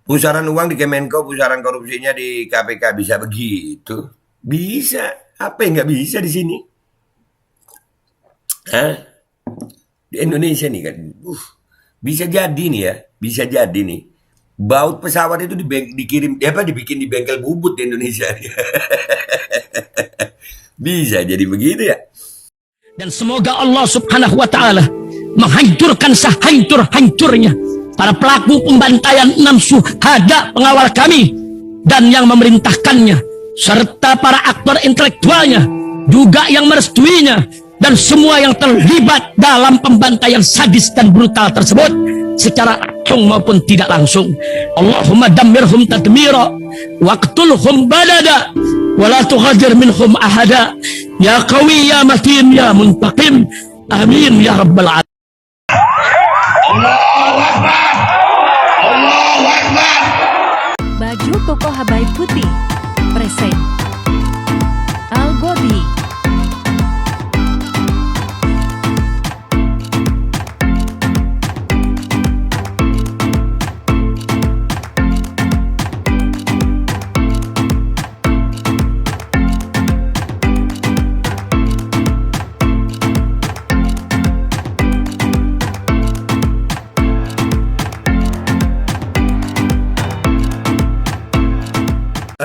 Pusaran uang di Kemenko, pusaran korupsinya di KPK bisa begitu? Bisa. Apa yang nggak bisa di sini? Hah? Di Indonesia nih kan, bisa jadi nih ya, bisa jadi nih. Baut pesawat itu dikirim, apa dibikin di bengkel bubut di Indonesia. Bisa jadi begitu ya. Dan semoga Allah subhanahu wa ta'ala menghancurkan sehancur-hancurnya para pelaku pembantaian 6 syuhada pengawal kami dan yang memerintahkannya, serta para aktor intelektualnya juga yang merestuinya, dan semua yang terlibat dalam pembantaian sadis dan brutal tersebut secara langsung maupun tidak langsung. Allahumma dammirhum tadmira waqtulhum badada wala tughadir minhum ahada ya qawi ya matin ya muntaqim amin ya rabbal alamin. Allahu Akbar, Allahu Akbar. Baju koko Habaib Putih present Al Godi.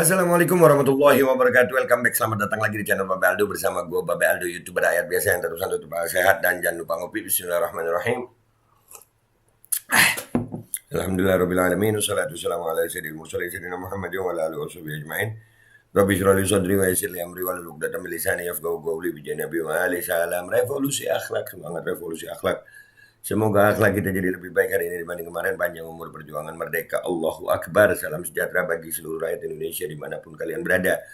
Assalamualaikum warahmatullahi wabarakatuh. Welcome back, selamat datang lagi di channel Babe Aldo bersama gue Babe Aldo, YouTuber rakyat biasa yang terus tetap sehat dan jangan lupa ngopi. Bismillahirrahmanirrahim. Alhamdulillahirrahmanirrahim. Wassalatu wassalamu ala sayyidil mursalin sayyidina Muhammad wa ala alihi washabihi ajmain. Rabbi shrah li sadri wa yassir li amri wahlul 'uqdatam min lisani yafqahu qawli bi Nabi wa ali salam. Revolusi akhlak, semangat revolusi akhlak. Semoga akhlak kita jadi lebih baik hari ini dibanding kemarin. Panjang umur, perjuangan merdeka. Allahu Akbar. Salam sejahtera bagi seluruh rakyat Indonesia dimanapun kalian berada.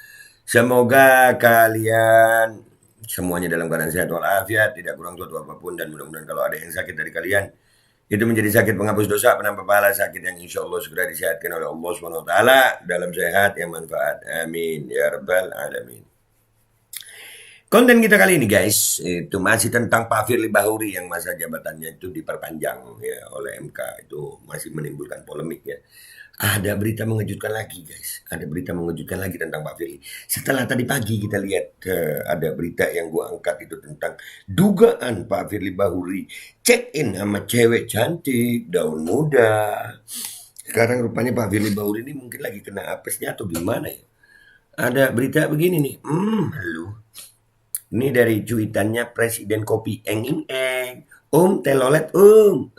Semoga kalian semuanya dalam keadaan sehat walafiat, tidak kurang suatu apapun, dan mudah-mudahan kalau ada yang sakit dari kalian, itu menjadi sakit penghapus dosa, penambah pahala, sakit yang insya Allah segera disehatkan oleh Allah SWT dalam sehat yang manfaat. Amin ya rabbal alamin. Konten kita kali ini guys, itu masih tentang Pak Firly Bahuri yang masa jabatannya itu diperpanjang ya oleh MK. Itu masih menimbulkan polemik ya. Ada berita mengejutkan lagi guys, ada berita mengejutkan lagi tentang Pak Firly. Setelah tadi pagi kita lihat ada berita yang gua angkat itu tentang dugaan Pak Firly Bahuri check in sama cewek cantik, daun muda. Sekarang rupanya Pak Firly Bahuri ini mungkin lagi kena apesnya atau gimana ya. Ada berita begini nih, lu. Ini dari cuitannya Presiden Kopi Eng telolet lu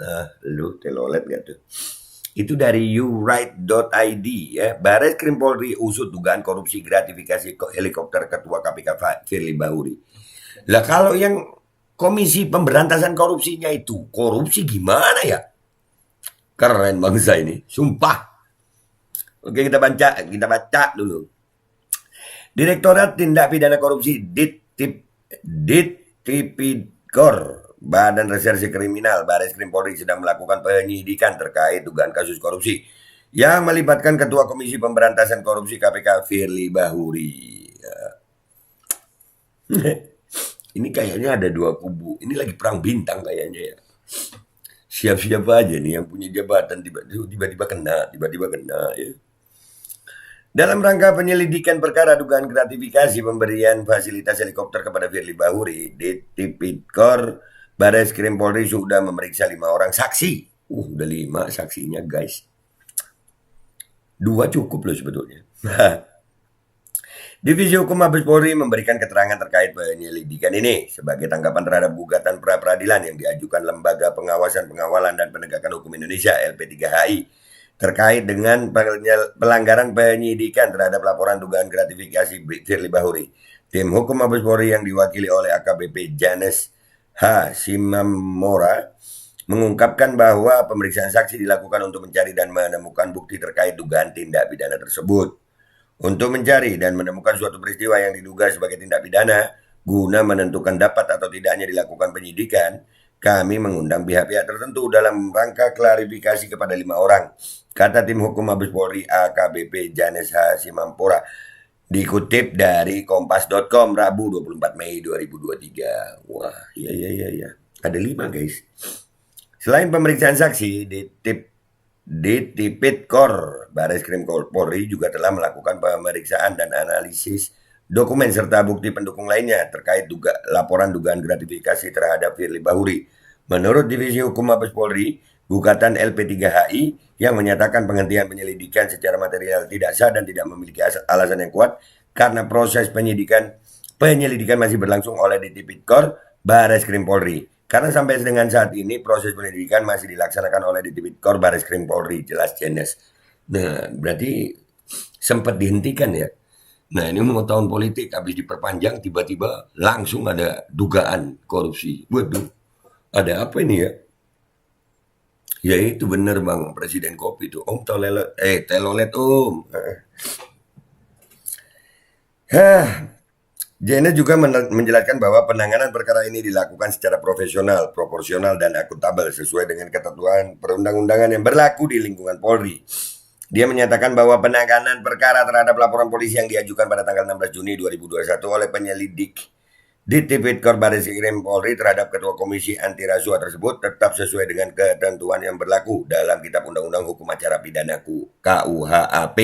telolet gak tuh? Itu dari youright.id ya. Baris Krim Polri usut dugaan korupsi gratifikasi helikopter Ketua KPK Firly Bahuri. Lah kalau yang Komisi Pemberantasan Korupsinya itu korupsi gimana ya? Keren bangsa ini, sumpah. Oke, kita baca dulu. Direktorat Tindak Pidana Korupsi Tipikor Badan Reserse Kriminal Baris Krim Polri sedang melakukan penyidikan terkait dugaan kasus korupsi yang melibatkan Ketua Komisi Pemberantasan Korupsi KPK Firly Bahuri. Ini kayaknya ada dua kubu. Ini lagi perang bintang kayaknya ya. Siap-siap aja nih yang punya jabatan tiba-tiba kena ya. Dalam rangka penyelidikan perkara dugaan gratifikasi pemberian fasilitas helikopter kepada Firly Bahuri, Tipikor Baris Krim Polri sudah memeriksa 5 orang saksi. Udah 5 saksinya guys. 2 cukup loh sebetulnya. Divisi Hukum Mabes Polri memberikan keterangan terkait penyelidikan ini sebagai tanggapan terhadap gugatan pra-peradilan yang diajukan Lembaga Pengawasan Pengawalan dan Penegakan Hukum Indonesia LP3HI terkait dengan pelanggaran penyidikan terhadap laporan dugaan gratifikasi Firly Bahuri. Tim Hukum Mabes Polri yang diwakili oleh AKBP Janes H. Simamora mengungkapkan bahwa pemeriksaan saksi dilakukan untuk mencari dan menemukan bukti terkait dugaan tindak pidana tersebut. Untuk mencari dan menemukan suatu peristiwa yang diduga sebagai tindak pidana, guna menentukan dapat atau tidaknya dilakukan penyidikan, kami mengundang pihak-pihak tertentu dalam rangka klarifikasi kepada 5 orang, kata tim hukum Mabes Polri AKBP Janes H. Simampora. Dikutip dari kompas.com Rabu 24 Mei 2023. Wah, iya. Ada 5 guys. Selain pemeriksaan saksi, di Tipikor Bareskrim Polri juga telah melakukan pemeriksaan dan analisis dokumen serta bukti pendukung lainnya terkait laporan dugaan gratifikasi terhadap Firly Bahuri. Menurut Divisi Hukum Mabes Polri, gugatan LP3HI yang menyatakan penghentian penyelidikan secara material tidak sah dan tidak memiliki alasan yang kuat karena proses penyelidikan masih berlangsung oleh di Tipikor Bareskrim Polri. Karena sampai dengan saat ini proses penyelidikan masih dilaksanakan oleh di Tipikor Bareskrim Polri, jelas Jenes. Nah, berarti sempat dihentikan ya. Nah, ini mau tahun politik habis diperpanjang tiba-tiba langsung ada dugaan korupsi. Waduh, ada apa ini ya? Ya itu bener Bang, Presiden Kopi itu. Om telolet Om. Jene juga menjelaskan bahwa penanganan perkara ini dilakukan secara profesional, proporsional, dan akuntabel sesuai dengan ketentuan perundang-undangan yang berlaku di lingkungan Polri. Dia menyatakan bahwa penanganan perkara terhadap laporan polisi yang diajukan pada tanggal 16 Juni 2021 oleh penyelidik di Tipikor Bareskrim Polri terhadap Ketua Komisi Anti Rasuah tersebut tetap sesuai dengan ketentuan yang berlaku dalam Kitab Undang-Undang Hukum Acara Pidana KUHP.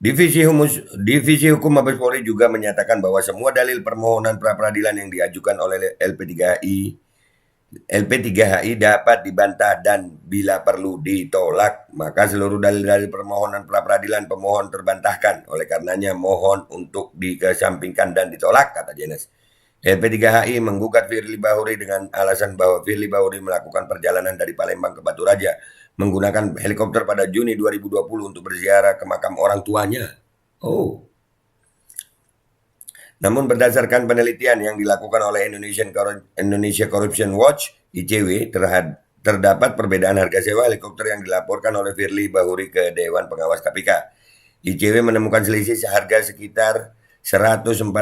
Divisi Hukum Mabes Polri juga menyatakan bahwa semua dalil permohonan pra-peradilan yang diajukan oleh LP3HI dapat dibantah dan bila perlu ditolak. Maka seluruh dalil-dalil permohonan pra-peradilan pemohon terbantahkan. Oleh karenanya mohon untuk dikesampingkan dan ditolak, kata Jenes. LP3HI menggugat Firly Bahuri dengan alasan bahwa Firly Bahuri melakukan perjalanan dari Palembang ke Batu Raja menggunakan helikopter pada Juni 2020 untuk berziarah ke makam orang tuanya. Oh. Namun berdasarkan penelitian yang dilakukan oleh Indonesia Corruption Watch (ICW), terdapat perbedaan harga sewa helikopter yang dilaporkan oleh Firly Bahuri ke Dewan Pengawas KPK. ICW menemukan selisih seharga sekitar 141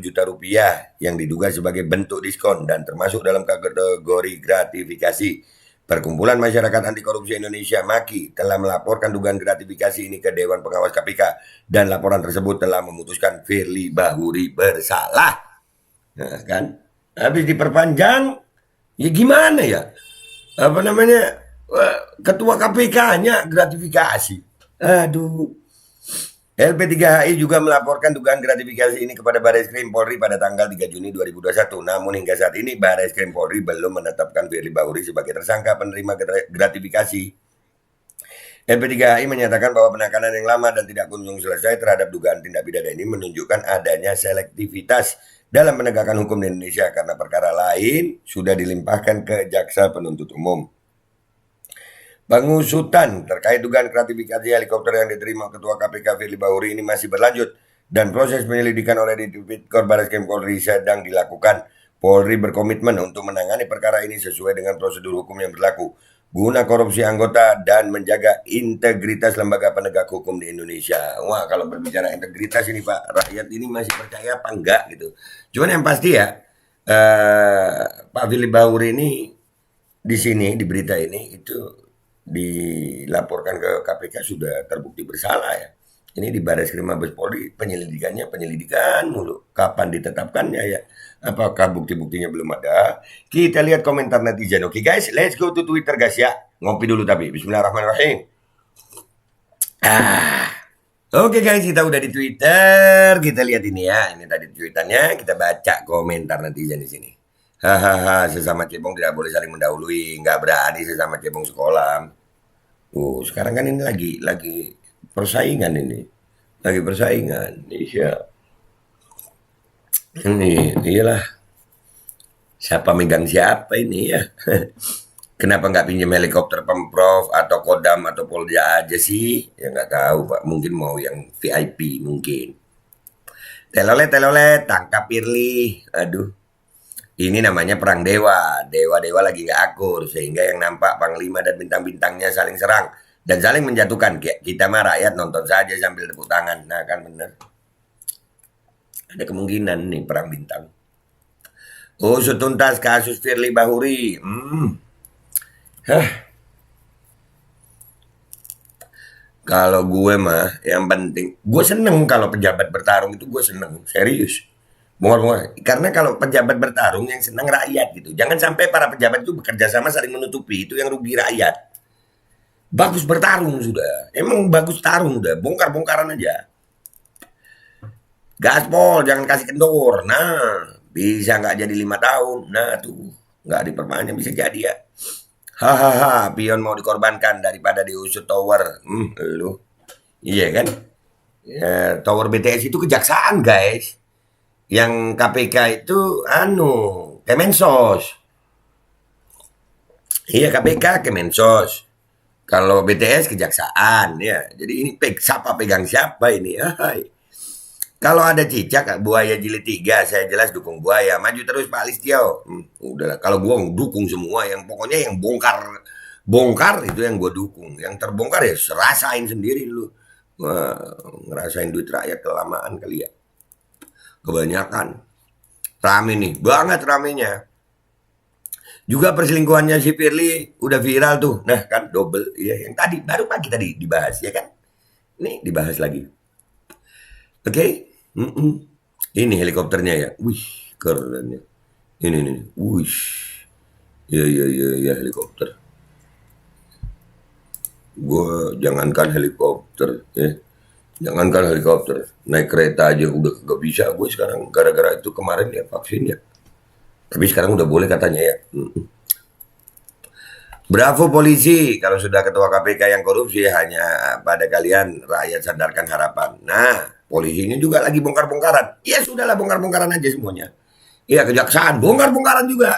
juta rupiah yang diduga sebagai bentuk diskon dan termasuk dalam kategori gratifikasi. Perkumpulan Masyarakat Anti Korupsi Indonesia (MAKI) telah melaporkan dugaan gratifikasi ini ke Dewan Pengawas KPK dan laporan tersebut telah memutuskan Firly Bahuri bersalah. Nah, kan? Habis diperpanjang, ya gimana ya? Ketua KPK-nya gratifikasi. Aduh. LP3HI juga melaporkan dugaan gratifikasi ini kepada Bareskrim Polri pada tanggal 3 Juni 2021. Namun hingga saat ini Bareskrim Polri belum menetapkan Firly Bahuri sebagai tersangka penerima gratifikasi. LP3HI menyatakan bahwa penanganan yang lama dan tidak kunjung selesai terhadap dugaan tindak pidana ini menunjukkan adanya selektivitas dalam penegakan hukum di Indonesia karena perkara lain sudah dilimpahkan ke jaksa penuntut umum. Pengusutan terkait dugaan gratifikasi helikopter yang diterima Ketua KPK Firly Bahuri ini masih berlanjut dan proses penyelidikan oleh Tipikor Bareskrim Polri sedang dilakukan. Polri berkomitmen untuk menangani perkara ini sesuai dengan prosedur hukum yang berlaku guna korupsi anggota dan menjaga integritas lembaga penegak hukum di Indonesia. Wah, kalau berbicara integritas ini Pak, rakyat ini masih percaya apa enggak gitu. Cuman yang pasti ya, Pak Firly Bahuri ini di sini di berita ini itu dilaporkan ke KPK sudah terbukti bersalah ya. Ini di Bareskrim Mabes Polri penyelidikan mulu. Kapan ditetapkannya ya? Apakah bukti-buktinya belum ada? Kita lihat komentar netizen. Oke guys, let's go to Twitter guys ya. Ngopi dulu tapi. Bismillahirrahmanirrahim. Oke guys, kita udah di Twitter. Kita lihat ini ya. Ini tadi tweetannya. Kita baca komentar netizen di sini. Hahaha, sesama cebong tidak boleh saling mendahului, nggak berani sesama cebong sekolah. Sekarang kan ini lagi persaingan ini, lagi persaingan. Iya, ini iyalah. Siapa megang siapa ini ya? Kenapa nggak pinjam helikopter Pemprov atau Kodam atau Polda aja sih? Ya nggak tahu Pak, mungkin mau yang VIP mungkin. Telolet, tangkap Firly. Aduh. Ini namanya perang dewa. Dewa-dewa lagi nggak akur. Sehingga yang nampak panglima dan bintang-bintangnya saling serang. Dan saling menjatuhkan. Kita mah rakyat nonton saja sambil tepuk tangan. Nah kan bener. Ada kemungkinan nih perang bintang. Tuntas kasus Firly Bahuri. Kalau gue mah yang penting. Gue seneng kalau pejabat bertarung itu gue seneng. Serius. Bongkar-bongkar. Karena kalau pejabat bertarung yang senang rakyat gitu. Jangan sampai para pejabat itu bekerja sama saling menutupi. Itu yang rugi rakyat. Bagus bertarung sudah. Emang bagus tarung udah. Bongkar-bongkaran aja. Gaspol, jangan kasih kendor. Nah, bisa nggak jadi 5 tahun. Nah tuh, nggak diperpanjang bisa jadi ya. Hahaha, pion mau dikorbankan daripada diusut tower. Lu. Iya kan? Ya, tower BTS itu kejaksaan guys. Yang KPK itu Kemensos. Iya KPK Kemensos. Kalau BTS kejaksaan ya. Jadi ini siapa pegang siapa ini? Hai. Kalau ada cicak buaya jilid 3, saya jelas dukung buaya. Maju terus Pak Listio. Udah, kalau gua dukung semua, yang pokoknya yang bongkar itu yang gua dukung. Yang terbongkar ya rasain sendiri dulu. Wah, ngerasain duit rakyat kelamaan kali ya. Kebanyakan. Rame nih, banget ramenya. Juga perselingkuhannya si Firly udah viral tuh. Nah kan double. Ya, yang tadi, baru pagi tadi dibahas ya kan. Nih dibahas lagi. Oke. Ini helikopternya ya. Wih, keren ya. Ini nih. Wih. Ya helikopter. Gue jangankan helikopter ya. Jangankan helikopter, naik kereta aja udah gak bisa gue sekarang gara-gara itu kemarin ya vaksin ya. Tapi sekarang udah boleh katanya ya. Bravo polisi, kalau sudah ketua KPK yang korupsi hanya pada kalian rakyat sadarkan harapan. Nah, polisi ini juga lagi bongkar-bongkaran. Ya sudahlah bongkar-bongkaran aja semuanya. Iya kejaksaan, bongkar-bongkaran juga.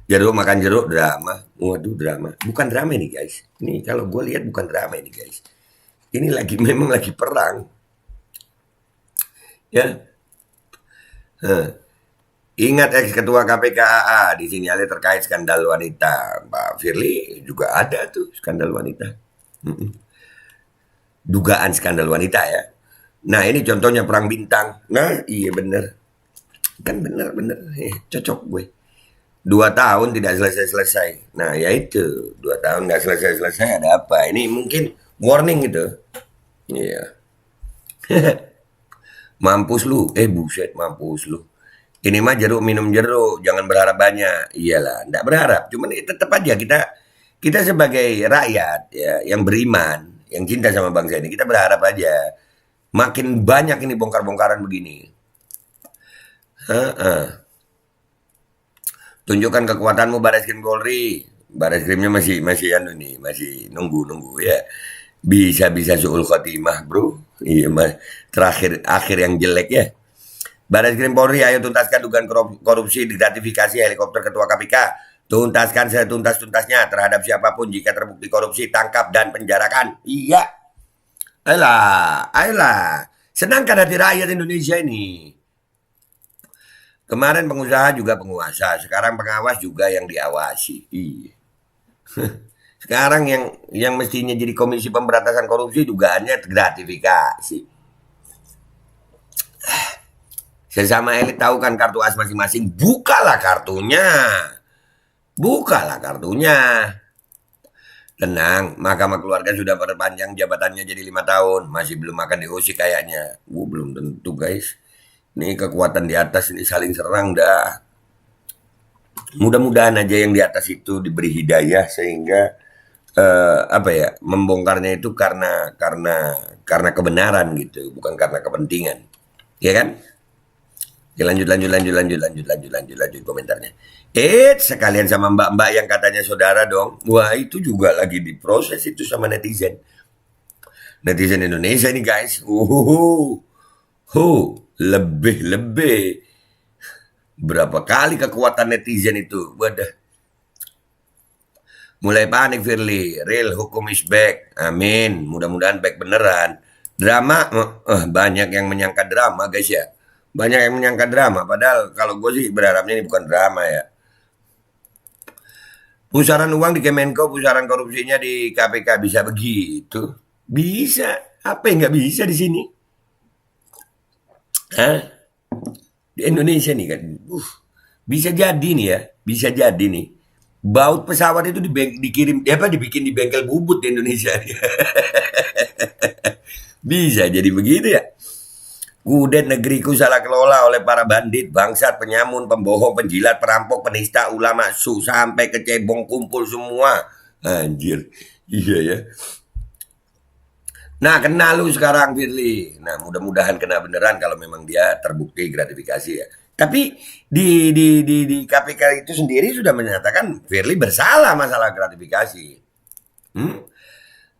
Jeruk makan jeruk drama. Waduh drama. Bukan drama ini guys. Ini kalau gue lihat bukan drama ini guys. Ini memang lagi perang. Ya. Ingat ex-ketua KPK AA disinyalir terkait skandal wanita. Pak Firly juga ada tuh skandal wanita. Dugaan skandal wanita ya. Nah ini contohnya perang bintang. Nah iya bener. Kan bener. Cocok gue. 2 tahun tidak selesai-selesai. Nah ya itu. 2 tahun gak selesai-selesai ada apa? Ini mungkin warning gitu. Iya. Mampus lu. Buset mampus lu. Ini mah jeruk minum jeruk, jangan berharap banyak. Iyalah, enggak berharap. Cuman tetap aja kita sebagai rakyat ya yang beriman, yang cinta sama bangsa ini, kita berharap aja makin banyak ini bongkar-bongkaran begini. Tunjukkan kekuatanmu Barreskrim Polri. Barreskrimnya masih masih nunggu ya. Bisa suul khotimah, bro. Iya, akhir yang jelek ya. Barreskrim Polri, ayo tuntaskan dugaan korupsi gratifikasi helikopter ketua KPK. Tuntaskan setuntas-tuntasnya terhadap siapapun jika terbukti korupsi, tangkap dan penjarakan. Iya. Ayolah. Senangkan hati rakyat Indonesia ini. Kemarin pengusaha juga penguasa, sekarang pengawas juga yang diawasi. Iya. Sekarang yang mestinya jadi Komisi Pemberantasan Korupsi dugaannya gratifikasi. Sesama elit tahu kan kartu as masing-masing. Bukalah kartunya. Tenang, Mahkamah Keluarga sudah perpanjang jabatannya jadi 5 tahun. Masih belum akan diusik kayaknya. Belum tentu guys. Ini kekuatan di atas ini saling serang dah. Mudah-mudahan aja yang di atas itu diberi hidayah sehingga membongkarnya itu karena kebenaran gitu, bukan karena kepentingan. Ya kan? Ya, lanjut komentarnya. Sekalian sama mbak-mbak yang katanya saudara dong. Wah, itu juga lagi diproses itu sama netizen. Netizen Indonesia ini guys. Lebih. Berapa kali kekuatan netizen itu. Wadah. Mulai panik Firly. Real hukum is back. Amin. Mudah-mudahan back beneran. Drama. Banyak yang menyangka drama guys ya. Banyak yang menyangka drama. Padahal kalau gue sih berharapnya ini bukan drama ya. Pusaran uang di Kemenko, pusaran korupsinya di KPK bisa begitu? Bisa. Apa yang nggak bisa di sini? Di Indonesia nih kan. Bisa jadi nih ya. Bisa jadi nih. Baut pesawat itu dibikin di bengkel bubut di Indonesia. Bisa jadi begitu ya. Kudet negeriku salah kelola oleh para bandit, bangsat, penyamun, pembohong, penjilat, perampok, penista, ulama, sampai ke cebong kumpul semua. Anjir. Iya ya. Nah, kena lu sekarang, Firly. Nah, mudah-mudahan kena beneran kalau memang dia terbukti gratifikasi ya. Tapi di KPK itu sendiri sudah menyatakan Firly bersalah masalah gratifikasi.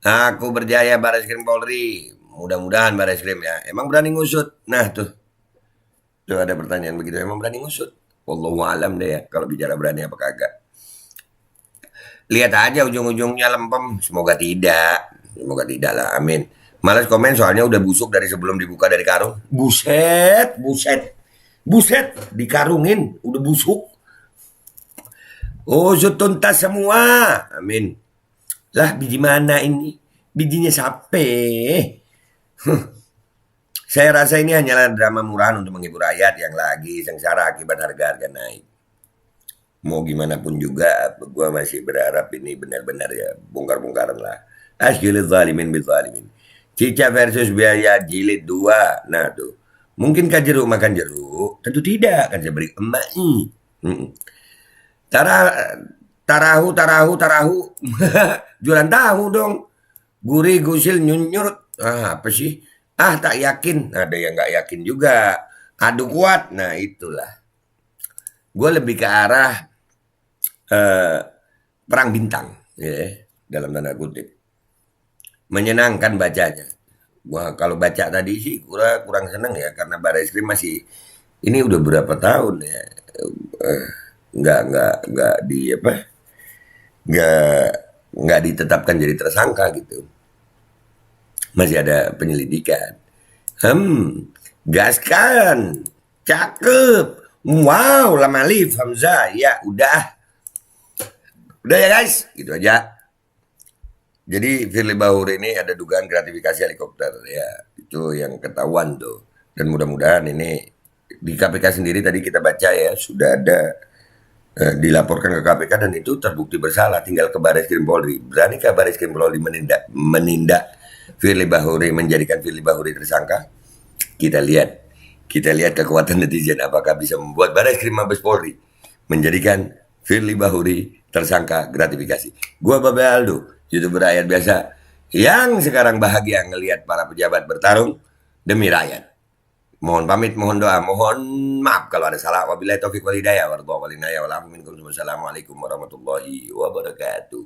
Aku percaya Barreskrim Polri. Mudah-mudahan Barreskrim ya. Emang berani ngusut? Nah, tuh ada pertanyaan begitu. Emang berani ngusut? Wallahu alam deh ya. Kalau bicara berani apa kagak. Lihat aja ujung-ujungnya lempem. Semoga tidak. Semoga tidak lah, amin. Malas komen soalnya udah busuk dari sebelum dibuka dari karung. Buset, dikarungin, udah busuk. Usut tuntas semua, amin. Lah, biji mana ini? Bijinya sape. Saya rasa ini hanyalah drama murahan untuk menghibur rakyat yang lagi sengsara akibat harga-harga naik. Mau gimana pun juga, gue masih berharap ini benar-benar ya bongkar-bongkaran lah. Asjilid zalimin bil zalimin. Cica versus biaya jilid 2. Nah tuh. Mungkinkah jeruk makan jeruk? Tentu tidak. Kan saya beri emak. Tarahu. Jualan tahu dong. Gurih, gusil, nyunyur. Apa sih? Tak yakin. Ada yang gak yakin juga. Adu kuat. Nah itulah. Gue lebih ke arah perang bintang. Ya, dalam tanda kutip. Menyenangkan bacanya. Wah, kalau baca tadi sih kurang seneng ya karena Barreskrim masih ini udah berapa tahun ya nggak di apa nggak ditetapkan jadi tersangka gitu, masih ada penyelidikan. Gaskan, cakep, wow, lama live Hamzah, ya udah ya guys, gitu aja. Jadi Firly Bahuri ini ada dugaan gratifikasi helikopter ya, itu yang ketahuan tuh. Dan mudah-mudahan ini di KPK sendiri tadi kita baca ya sudah ada dilaporkan ke KPK dan itu terbukti bersalah, tinggal ke Barreskrim Polri. Beranikah Barreskrim Polri menindak Firly Bahuri, menjadikan Firly Bahuri tersangka? Kita lihat kekuatan netizen apakah bisa membuat Barreskrim Mabes Polri menjadikan Firly Bahuri tersangka gratifikasi. Gua Babe Aldo, YouTuber rakyat biasa yang sekarang bahagia ngelihat para pejabat bertarung demi rakyat. Mohon pamit, mohon doa, mohon maaf kalau ada salah. Wabillahi taufiq wal hidayah warahmatullahi wabarakatuh. Wassalamualaikum warahmatullahi wabarakatuh.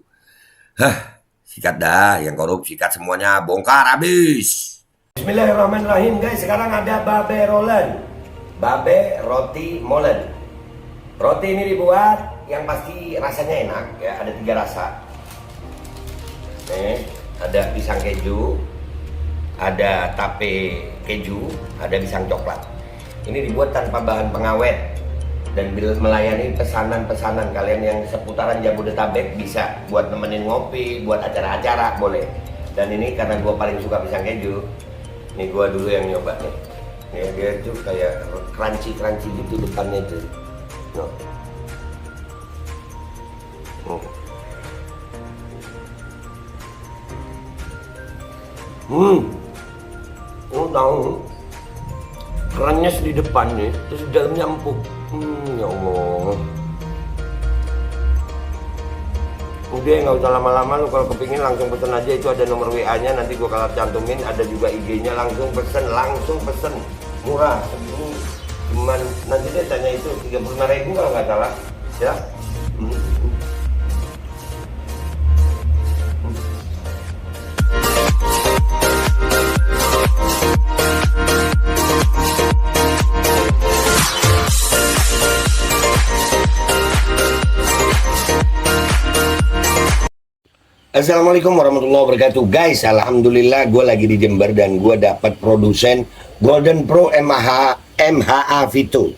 Sikat dah, yang korup sikat semuanya, bongkar habis. Bismillahirrahmanirrahim guys, sekarang ada Babe Rolen, Babe Roti Molen. Roti ini dibuat yang pasti rasanya enak ya, ada 3 rasa. Ada pisang keju, ada tape keju, ada pisang coklat. Ini dibuat tanpa bahan pengawet dan melayani pesanan-pesanan kalian yang seputaran Jabodetabek, bisa buat nemenin ngopi, buat acara-acara boleh. Dan ini karena gue paling suka pisang keju, nih gue dulu yang nyoba nih. Ya, dia tuh kayak crunchy gitu depannya tuh. Lu tahu kerannya di depan nih, terus di dalamnya empuk. Ya Allah. Udah nggak usah lama-lama, lu kalau kepingin langsung pesen aja, itu ada nomor WA-nya, nanti gua kalau cantumin, ada juga IG-nya, langsung pesen, murah. Cuman nanti dia tanya itu 35.000 kalau nggak salah, ya. Assalamualaikum warahmatullahi wabarakatuh guys, alhamdulillah gue lagi di Jember dan gue dapat produsen Golden Pro MHA Vito.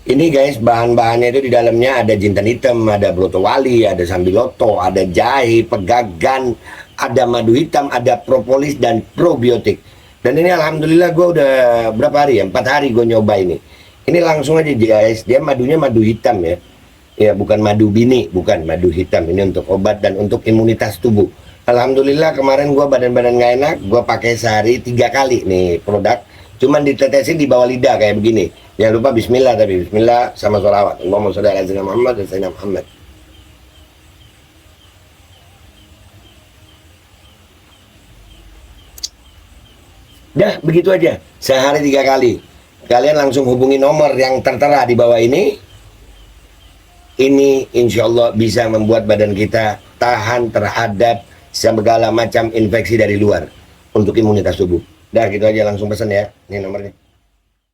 Ini guys, bahan-bahannya itu di dalamnya ada jintan hitam, ada broto wali, ada sambiloto, ada jahe, pegagan, ada madu hitam, ada propolis dan probiotik. Dan ini alhamdulillah gue udah berapa hari ya, 4 hari gue nyoba ini. Ini langsung aja guys, dia madunya madu hitam ya. Ya, bukan madu bini, bukan madu hitam. Ini untuk obat dan untuk imunitas tubuh. Alhamdulillah kemarin gue badan-badan gak enak, gue pakai sehari 3 kali nih produk. Cuman ditetesin di bawah lidah kayak begini. Jangan lupa bismillah, tapi bismillah sama sholawat. Allahumma sholli ala sayyidina Muhammad dan sayyidina Muhammad. Dah, begitu aja. Sehari 3 kali. Kalian langsung hubungi nomor yang tertera di bawah ini. Ini insya Allah bisa membuat badan kita tahan terhadap segala macam infeksi dari luar untuk imunitas tubuh. Dah, gitu aja, langsung pesan ya. Ini nomornya.